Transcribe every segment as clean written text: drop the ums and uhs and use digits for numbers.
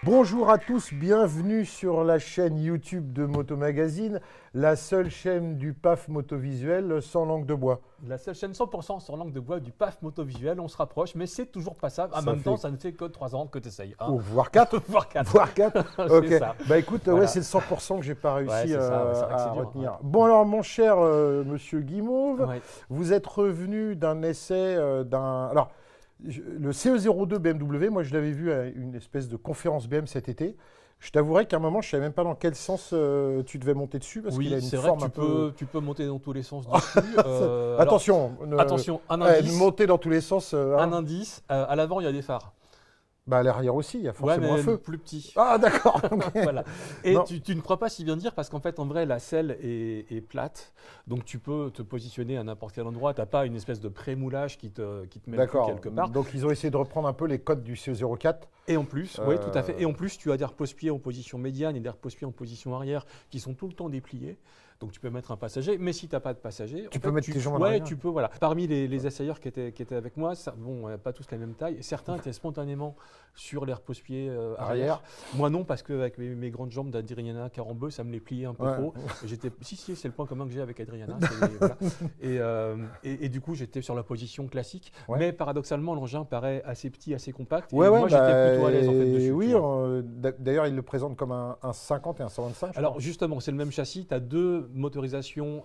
Bonjour à tous, bienvenue sur la chaîne YouTube de Moto Magazine, la seule chaîne du PAF motovisuel sans langue de bois. La seule chaîne 100% sur langue de bois du PAF motovisuel, on se rapproche, mais c'est toujours pas ça. En même temps, ça ne fait que 3 ans que tu essayes. Hein. Oh, voire 4. Voire 4. Voire 4. Ok. Ça. Bah écoute, Voilà. ouais, c'est le 100% que j'ai pas réussi à dur, retenir. hein. Bon alors mon cher monsieur Guimauve, Ouais. vous êtes revenu d'un essai d'un... Alors, le CE02 BMW, moi je l'avais vu à une espèce de conférence BM cet été. Je t'avouerai qu'à un moment, je ne savais même pas dans quel sens tu devais monter dessus. Parce qu'il a Oui, une c'est vrai forme que un peu... tu peux monter dans tous les sens dessus. Attention, attention, un indice. monter dans tous les sens. Un indice, à l'avant, il y a des phares. Bah, à l'arrière aussi, il y a forcément mais un feu. plus petit. Ah d'accord. Voilà. Et Non. tu ne crois pas si bien dire parce qu'en fait, en vrai, la selle est plate. Donc, tu peux te positionner à n'importe quel endroit. Tu n'as pas une espèce de pré-moulage qui te met le cul D'accord. quelque part. Donc ils ont essayé de reprendre un peu les codes du CE04. Et en plus, oui, tout à fait. Et en plus, tu as des repose-pieds en position médiane et des repose-pieds en position arrière qui sont tout le temps dépliés. Donc, tu peux mettre un passager. Mais si tu n'as pas de passager, Tu peux mettre tes jambes en ouais, arrière. tu peux, voilà. Parmi les essayeurs qui étaient avec moi, pas tous la même taille. Certains étaient spontanément sur les repose-pieds arrière. Moi, non, parce qu'avec mes grandes jambes d'Adriana Carambeu, ça me les pliait un peu Ouais. trop. Si, c'est le point commun que j'ai avec Adriana. Et du coup, j'étais sur la position classique. Ouais. Mais paradoxalement, l'engin paraît assez petit, assez compact. Et Ouais, moi, bah, j'étais plutôt à l'aise en fait dessus. oui, tu vois. d'ailleurs, ils le présentent comme un 50 et un 125. je Alors crois. justement, c'est le même châssis. Tu as deux motorisations,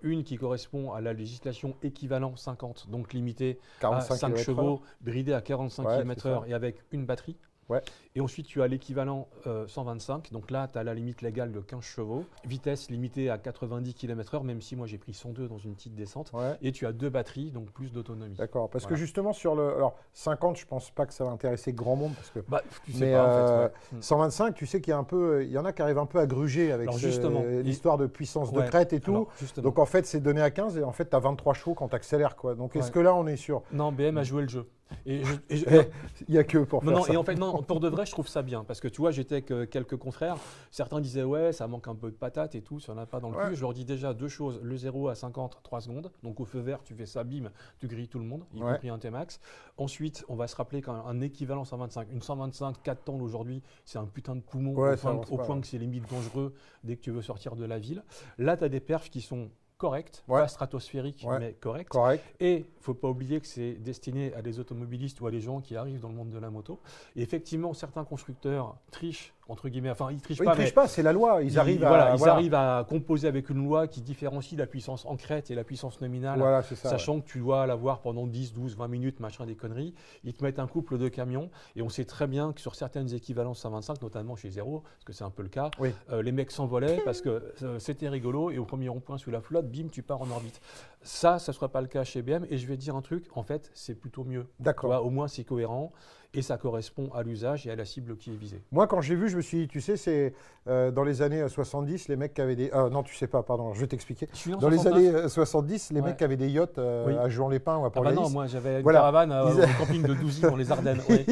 une qui correspond à la législation équivalent 50, donc limitée à 45 5 km/h. chevaux, bridée à 45 Ouais, km/h c'est et avec une batterie. Ouais. Et ensuite, tu as l'équivalent 125. Donc là, tu as la limite légale de 15 chevaux. Vitesse limitée à 90 km/h, même si moi j'ai pris 102 dans une petite descente. Ouais. Et tu as deux batteries, donc plus d'autonomie. D'accord, parce que Voilà. justement sur le... Alors 50, je pense pas que ça va intéresser grand monde, parce que... Bah, tu sais Mais pas en fait. Ouais. 125, tu sais qu'il y a un peu... Il y en a qui arrivent un peu à gruger avec Alors, justement, l'histoire de puissance de Ouais. crête et tout. Alors, justement. Donc en fait, c'est donné à 15 et en fait, tu as 23 chevaux quand tu accélères, quoi. Donc est-ce Ouais. que là, on est sûr? Non, BM a joué le jeu. Et Il n'y a que pour Non, faire non, ça. et en fait, non, pour de vrai, je trouve ça bien. Parce que tu vois, j'étais avec quelques confrères. Certains disaient, ouais, ça manque un peu de patate et tout, ça n'en a pas dans le Ouais. cul. Je leur dis déjà deux choses. Le 0 à 50, 3 secondes. Donc au feu vert, tu fais ça, bim, tu grilles tout le monde, y Ouais. compris un T-Max. Ensuite, on va se rappeler qu'un équivalent 125, une 125 4 temps aujourd'hui, c'est un putain de poumon Ouais, au ça point, avance pas, ouais. que c'est limite dangereux dès que tu veux sortir de la ville. Là, tu as des perfs qui sont correctes, Ouais. pas stratosphériques, Ouais. mais correctes. Correct. Et il ne faut pas oublier que c'est destiné à des automobilistes ou à des gens qui arrivent dans le monde de la moto. Et effectivement, certains constructeurs trichent, entre guillemets, enfin ils trichent Oui, pas, ils trichent mais pas, c'est la loi. Ils arrivent à... voilà, ils voilà. arrivent à composer avec une loi qui différencie la puissance en crête et la puissance nominale, Voilà, c'est ça. sachant que tu dois l'avoir pendant 10, 12, 20 minutes, machin des conneries. Ils te mettent un couple de camions et on sait très bien que sur certaines équivalences 125, notamment chez Zéro, parce que c'est un peu le cas, Oui. les mecs s'envolaient parce que c'était rigolo et au premier rond-point sous la flotte, bim, tu pars en orbite. Ça ne sera pas le cas chez BM et je vais dire un truc, en fait, c'est plutôt mieux. Tu D'accord. vois, au moins c'est cohérent et ça correspond à l'usage et à la cible qui est visée. Moi, quand j'ai vu, je me suis dit, tu sais, c'est dans les années 70, les mecs qui avaient des... non, tu sais pas, pardon, je vais t'expliquer. Je suis en Dans les 69. années 70, les Ouais. mecs qui avaient des yachts Oui. à Juan-les-Pins ou à Ah bah non, Port-Galis, moi j'avais une Voilà. caravane Ils- au camping de Douzy dans les Ardennes. Oui.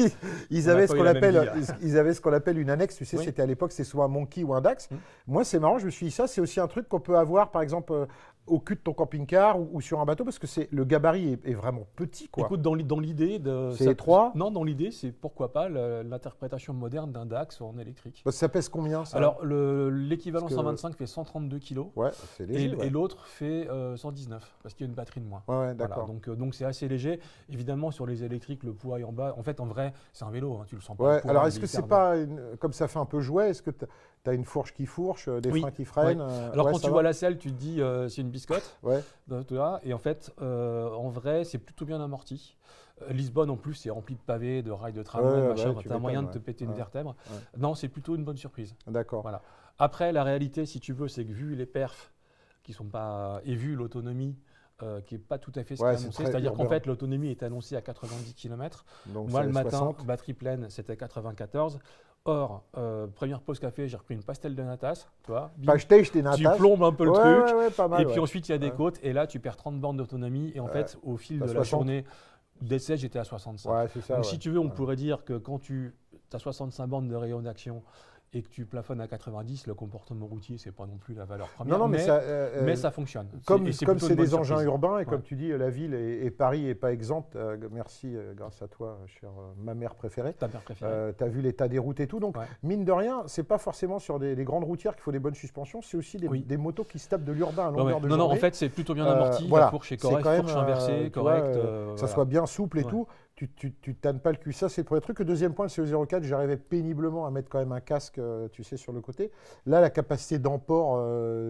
ils On avaient n'a ce pas qu'on eu la même appelle, vie, ils avaient ce qu'on appelle une annexe. Tu sais, Oui. c'était à l'époque, c'était soit un monkey ou un Dax. Mm. Moi, c'est marrant, je me suis dit ça, c'est aussi un truc qu'on peut avoir, par exemple, au cul de ton camping-car ou sur un bateau, parce que le gabarit est vraiment petit, quoi. Écoute, dans l'idée de. C'est étroit. Non, dans l'idée, c'est pourquoi pas l'interprétation moderne d'un DAX en électrique. Bah, ça pèse combien, ça? Alors, l'équivalent Parce que- 125 fait 132 kg Ouais, c'est léger. et ouais. l'autre fait 119 parce qu'il y a une batterie de moins. Ouais, ouais, Voilà, d'accord. donc c'est assez léger. Évidemment, sur les électriques, le poids est en bas. En fait, en vrai, c'est un vélo, hein, tu le sens pas. Ouais, le poids, alors il est-ce que hyper c'est bas. pas, comme ça fait un peu jouet, est-ce que tu as une fourche qui fourche, des Oui, freins qui freinent Alors, ouais, quand ça tu va vois la selle, tu te dis c'est une biscotte. Ouais, Tu vois, et en fait, en vrai, c'est plutôt bien amorti. Lisbonne, en plus, c'est rempli de pavés, de rails de tramway, Ouais, machin. ouais, tu Tu as moyen de m'étonnes, te péter une ouais. vertèbre. Ouais. Non, c'est plutôt une bonne surprise. d'accord. Voilà. Après, la réalité, si tu veux, c'est que vu les perfs qui sont pas. Et vu l'autonomie qui n'est pas tout à fait ce qui Ouais, est c'est annoncé, très c'est-à-dire qu'en urbain. fait, l'autonomie est annoncée à 90 km. Donc Moi, c'est le matin, 60. batterie pleine, c'était 94. Or, première pause café, j'ai repris une pastel de natas, tu vois. Bim. Pastèche, des Tu natas. plombes un peu le Ouais, truc. ouais, ouais, pas mal. Et puis ouais. ensuite, il y a des Ouais. côtes. Et là, tu perds 30 bornes d'autonomie. Et en Ouais. fait, au fil T'as de 60. la journée d'essai, j'étais à 65. Ouais, c'est ça. Donc, ouais. si tu veux, on Ouais. pourrait dire que quand tu as 65 bornes de rayon d'action et que tu plafonnes à 90, le comportement routier, c'est pas non plus la valeur première. Non, mais ça fonctionne. Comme c'est des engins urbains, et ouais. comme tu dis, la ville et Paris n'est pas exempte. Merci, grâce à toi, chère ma mère préférée. Ta mère préférée. Tu as vu l'état des routes et tout. Donc, mine de rien, c'est pas forcément sur des grandes routières qu'il faut des bonnes suspensions, c'est aussi des motos qui se tapent de l'urbain à longueur de journée. Non, en fait, c'est plutôt bien amorti. Voilà. La fourche est correcte, fourche inversée, correcte. Que ça soit bien souple et tout. Tu tannes pas le cul. Ça, c'est le premier truc. Le deuxième point, le CO04, j'arrivais péniblement à mettre quand même un casque, tu sais, sur le côté. Là, la capacité d'emport,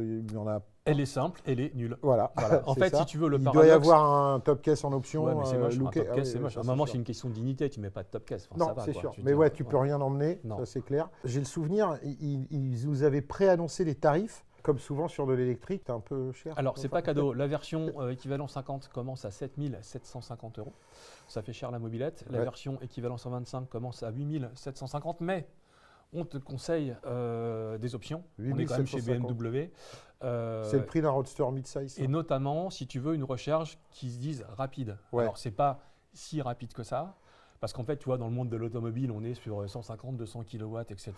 il y en a. Elle est simple, elle est nulle. Voilà. En fait, si tu veux, le il paradoxe. doit y avoir un top case en option. Ouais, mais c'est moche. Un top case, c'est oui, moche. À un moment, c'est une question de dignité. Tu mets pas de top case. Non, c'est sûr. Mais ouais, tu peux rien emmener. Ça, c'est clair. J'ai le souvenir, ils vous avaient préannoncé les tarifs. Comme souvent sur de l'électrique, c'est un peu cher. Alors, c'est pas cadeau. La version équivalent 50 commence à 7 750 €. Ça fait cher la mobilette. La version équivalent 125 commence à 8 750. Mais on te conseille des options. On est quand même chez BMW. C'est le prix d'un Roadster mid-size. Et notamment, si tu veux une recharge qui se dise rapide. Alors, c'est pas si rapide que ça. Parce qu'en fait, tu vois, dans le monde de l'automobile, on est sur 150, 200 kW, etc.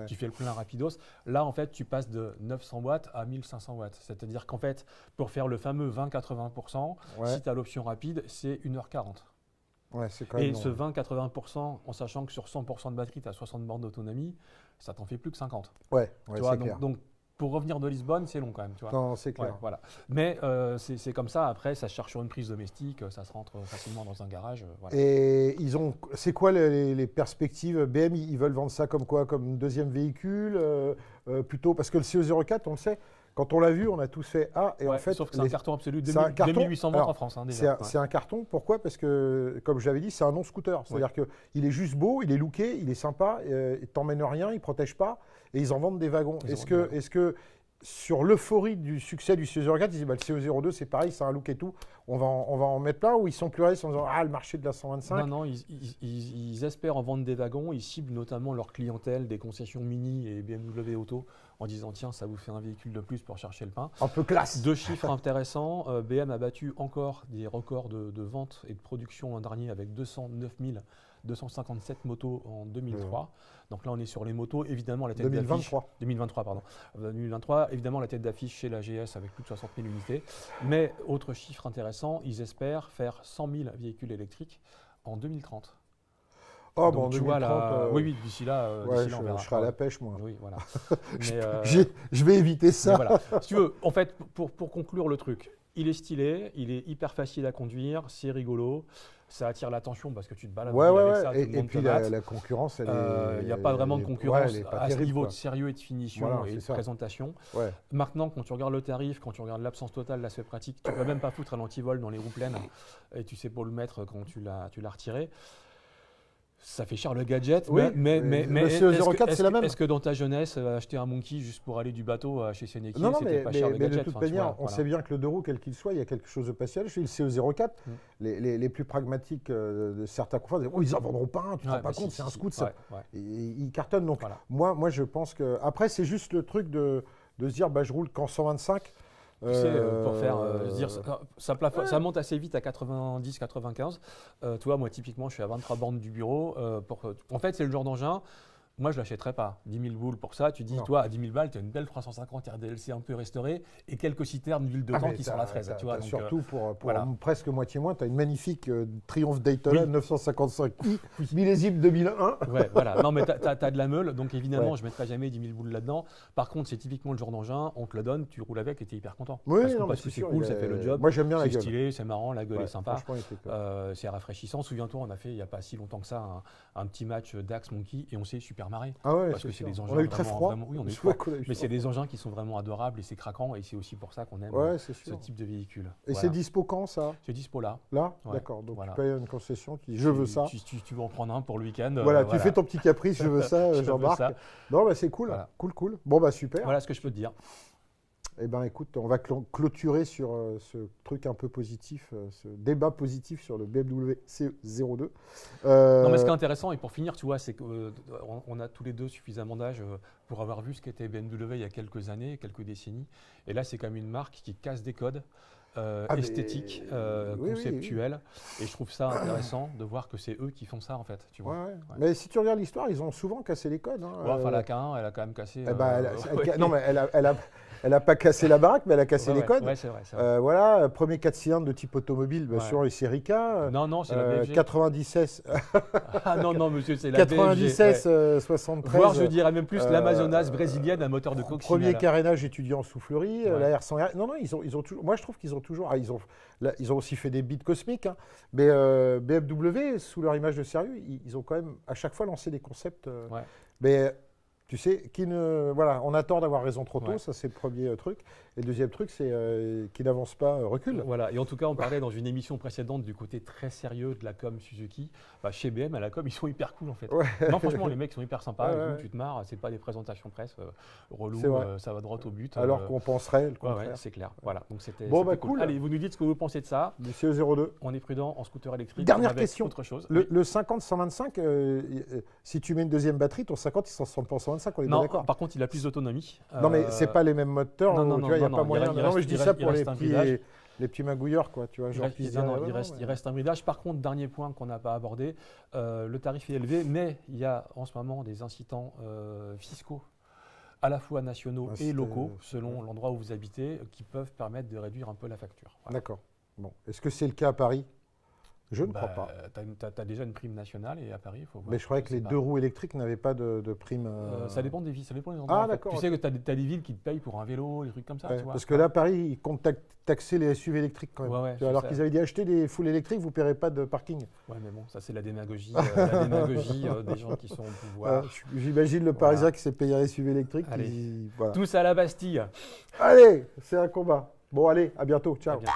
Tu fais le plein rapidos. Là, en fait, tu passes de 900 watts à 1500 watts. C'est-à-dire qu'en fait, pour faire le fameux 20-80%, si tu as l'option rapide, c'est 1h40. Et ce 20-80%, en sachant que sur 100% de batterie, tu as 60 bornes d'autonomie, ça t'en fait plus que 50. Tu vois, donc, pour revenir de Lisbonne, c'est long quand même. Tu vois. Non, c'est clair. Voilà. Mais c'est comme ça. Après, ça se cherche sur une prise domestique, ça se rentre facilement dans un garage. Voilà. Et c'est quoi les perspectives BM, ils veulent vendre ça comme quoi? Comme deuxième véhicule plutôt? Parce que le CO04, on le sait, quand on l'a vu, on a tous fait et en fait, sauf que c'est un carton absolu. 2800 ventes en France. Déjà. C'est un carton. Pourquoi? Parce que, comme je l'avais dit, c'est un non-scooter. C'est-à-dire qu'il est juste beau, il est looké, il est sympa, il t'emmène rien, il ne protège pas. Et ils en vendent des wagons. Est-ce que sur l'euphorie du succès du CO04, ils disent le CO02, c'est pareil, c'est un look et tout, on va en mettre plein, ou ils sont plus réalistes en disant le marché de la 125? Non, ils espèrent en vendre des wagons. Ils ciblent notamment leur clientèle des concessions Mini et BMW Auto en disant tiens, ça vous fait un véhicule de plus pour chercher le pain. Un peu classe. 2 chiffres intéressants. BM a battu encore des records de vente et de production l'an dernier avec 209 257 motos en 2003. Donc là, on est sur les motos, évidemment, la tête d'affiche. 2023, pardon. 2023, évidemment, la tête d'affiche chez la GS avec plus de 60 000 unités. Mais, autre chiffre intéressant, ils espèrent faire 100 000 véhicules électriques en 2030. Oh, donc, tu 2030, vois là, oui, d'ici là, on verra. Je serai à la pêche, moi. Oui, voilà. Je vais éviter ça. Voilà. Si tu veux, en fait, pour conclure le truc, il est stylé, il est hyper facile à conduire, c'est rigolo. Ça attire l'attention parce que tu te balades avec ça. Et puis la concurrence, il n'y a pas vraiment de concurrence à ce niveau de sérieux et de finition et de présentation. Maintenant, quand tu regardes le tarif, quand tu regardes l'absence totale, l'aspect pratique, tu ne peux même pas foutre à l'antivol dans les roues pleines et tu sais pour le mettre quand tu l'as retiré. Ça fait cher le gadget, mais le CO04, c'est la même. Est-ce que dans ta jeunesse, acheter un Monkey juste pour aller du bateau chez Seneki, c'était pas cher le gadget? De toute manière, on sait bien que le deux roues, quel qu'il soit, il y a quelque chose de passionnel. Chez le CO04, les plus pragmatiques de certains confrères disent ils n'en vendront pas un, tu ne te rends pas compte, c'est un scooter. Ils cartonnent. Donc, moi, je pense que. Après, c'est juste le truc de se dire je roule qu'en 125. Tu sais, pour faire dire ça monte assez vite à 90-95. Tu vois, moi typiquement, je suis à 23 bornes du bureau. En fait, c'est le genre d'engin. Moi, je ne l'achèterais pas. 10 000 boules pour ça. Tu dis, toi, à 10 000 balles, tu as une belle 350 RDLC un peu restaurée et quelques citernes d'huile de temps qui sont la fraise. Tu vois, donc, surtout pour presque moitié moins, tu as une magnifique Triumph Daytona 955i, millésime 2001. Ouais, voilà. Non, mais tu as de la meule. Donc, évidemment, je ne mettrai jamais 10 000 boules là-dedans. Par contre, c'est typiquement le genre d'engin. On te le donne, tu roules avec et tu es hyper content. Parce que c'est cool, ça fait le job. Moi, j'aime bien la gueule. C'est stylé, c'est marrant, la gueule est sympa. C'est rafraîchissant. Souviens-toi, on a fait il n'y a pas si longtemps que ça un petit match Dax Monkey et on s'est super marré. Parce que c'est des engins on a eu très froid. Oui, on a eu froid. Mais c'est des engins qui sont vraiment adorables et c'est craquant et c'est aussi pour ça qu'on aime ce type de véhicule. Et c'est dispo quand ça? C'est dispo là. Là, d'accord. Donc tu payes une concession qui dit je veux ça. Tu veux en prendre un pour le week-end. Voilà, tu fais ton petit caprice, je veux ça, j'embarque. Non, c'est cool, cool. Bon super. Voilà ce que je peux te dire. Eh bien, écoute, on va clôturer sur ce truc un peu positif, ce débat positif sur le BMW C02. Non, mais ce qui est intéressant, et pour finir, tu vois, c'est qu'on a tous les deux suffisamment d'âge pour avoir vu ce qu'était BMW il y a quelques années, quelques décennies. Et là, c'est quand même une marque qui casse des codes. esthétique, conceptuelle. Et je trouve ça intéressant de voir que c'est eux qui font ça, en fait. Tu vois. Ouais. Mais si tu regardes l'histoire, ils ont souvent cassé les codes. Hein. Enfin, la K1, elle a quand même cassé. Non, mais elle n'a pas cassé la baraque, mais elle a cassé les codes. Ouais, c'est vrai. Voilà, premier 4 cylindres de type automobile sur les séries K. Non, c'est la BFG. 96. Non, monsieur, c'est la BFG. 96, 73. Voire, je dirais même plus l'Amazonas brésilienne à moteur de coccinelle. Premier carénage étudiant en soufflerie, la R100R. Non, ils ont toujours. Moi, je trouve qu'ils ont toujours. Ils ont aussi fait des beats cosmiques, hein, mais BMW, sous leur image de sérieux, ils ont quand même à chaque fois lancé des concepts. Mais tu sais, voilà, on attend d'avoir raison trop tôt, ça c'est le premier truc. Et le deuxième truc, c'est qui n'avance pas, recule. Voilà, et en tout cas, on parlait dans une émission précédente du côté très sérieux de la com Suzuki. Chez BM, à la com, ils sont hyper cool en fait. Non, franchement, les mecs sont hyper sympas, tu te marres, c'est pas des présentations presse relou, ça va droit au but. Alors qu'on penserait le contraire. C'est clair. Voilà, donc c'était cool. Allez, vous nous dites ce que vous pensez de ça. Du CE02. On est prudent en scooter électrique. Dernière question. Autre chose. Le 50-125, si tu mets une deuxième batterie, ton 50, il s'en ressemble pas au 125, on est d'accord. Par contre, il a plus d'autonomie. Non, mais c'est pas les mêmes moteurs. Non, il n'y a pas moyen. Non, mais je dis ça pour les petits magouilleurs, quoi. Tu vois, il reste un bridage. Par contre, dernier point qu'on n'a pas abordé, le tarif est élevé, mais il y a en ce moment des incitants fiscaux, à la fois nationaux et locaux, selon l'endroit où vous habitez, qui peuvent permettre de réduire un peu la facture. Voilà. D'accord. Bon. Est-ce que c'est le cas à Paris ? Je ne crois pas. Tu as déjà une prime nationale et à Paris, il faut voir. Mais je croyais que les 2 roues électriques n'avaient pas de prime. Ça dépend des villes, ça dépend des endroits. Ah, d'accord. Tu sais que tu as des villes qui te payent pour un vélo, des trucs comme ça. Tu vois, parce que là, Paris, ils comptent taxer les SUV électriques quand même. Alors qu'ils avaient dit acheter des full électriques, vous ne paierez pas de parking. Ouais, mais bon, ça c'est la démagogie, des gens qui sont au pouvoir. J'imagine le Parisien qui s'est payé un SUV électrique. Tous à la Bastille. Allez, c'est un combat. Bon, allez, à bientôt. Ciao. À bientôt.